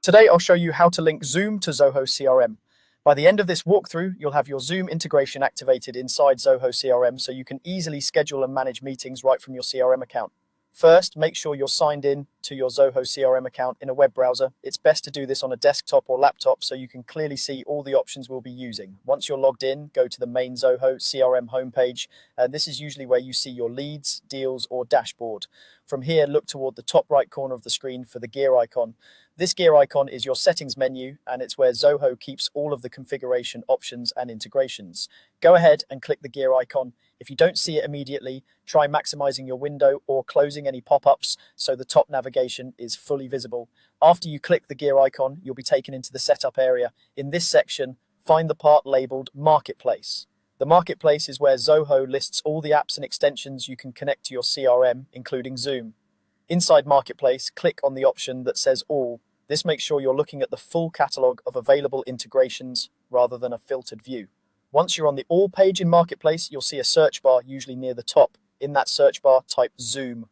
Today, I'll show you how to link Zoom to Zoho CRM. By the end of this walkthrough, you'll have your Zoom integration activated inside Zoho CRM so you can easily schedule and manage meetings right from your CRM account. First, make sure you're signed in to your Zoho CRM account in a web browser. It's best to do this on a desktop or laptop so you can clearly see all the options we'll be using. Once you're logged in, go to the main Zoho CRM homepage. This is usually where you see your leads, deals, or dashboard. From here, look toward the top right corner of the screen for the gear icon. This gear icon is your settings menu, and it's where Zoho keeps all of the configuration options and integrations. Go ahead and click the gear icon. If you don't see it immediately, try maximizing your window or closing any pop-ups so the top navigation is fully visible. After you click the gear icon, you'll be taken into the setup area. In this section, find the part labeled Marketplace. The Marketplace is where Zoho lists all the apps and extensions you can connect to your CRM, including Zoom. Inside Marketplace, click on the option that says All. This makes sure you're looking at the full catalog of available integrations rather than a filtered view. Once you're on the All page in Marketplace, you'll see a search bar usually near the top. In that search bar, type Zoom.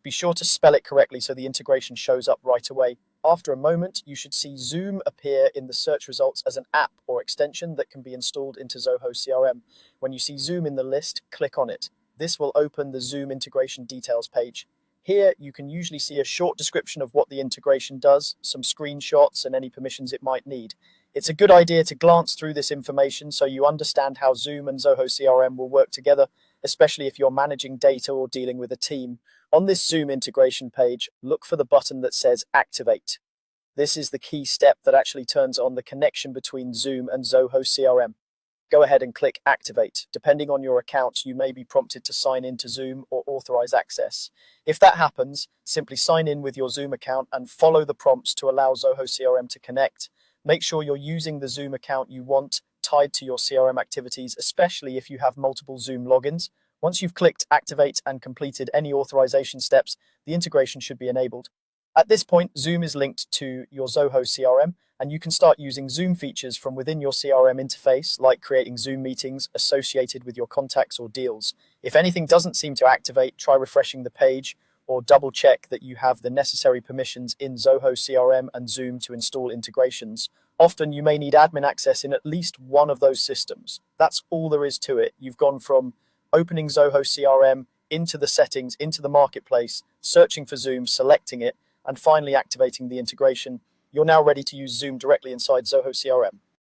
Be sure to spell it correctly so the integration shows up right away. After a moment, you should see Zoom appear in the search results as an app or extension that can be installed into Zoho CRM. When you see Zoom in the list, click on it. This will open the Zoom integration details page. Here, you can usually see a short description of what the integration does, some screenshots, and any permissions it might need. It's a good idea to glance through this information so you understand how Zoom and Zoho CRM will work together, especially if you're managing data or dealing with a team. On this Zoom integration page, look for the button that says Activate. This is the key step that actually turns on the connection between Zoom and Zoho CRM. Go ahead and click Activate. Depending on your account, you may be prompted to sign in to Zoom or authorize access. If that happens, simply sign in with your Zoom account and follow the prompts to allow Zoho CRM to connect. Make sure you're using the Zoom account you want tied to your CRM activities, especially if you have multiple Zoom logins. Once you've clicked Activate and completed any authorization steps, the integration should be enabled. At this point, Zoom is linked to your Zoho CRM, and you can start using Zoom features from within your CRM interface, like creating Zoom meetings associated with your contacts or deals. If anything doesn't seem to activate, try refreshing the page or double check that you have the necessary permissions in Zoho CRM and Zoom to install integrations. Often you may need admin access in at least one of those systems. That's all there is to it. You've gone from opening Zoho CRM into the settings, into the marketplace, searching for Zoom, selecting it, and finally activating the integration. You're now ready to use Zoom directly inside Zoho CRM.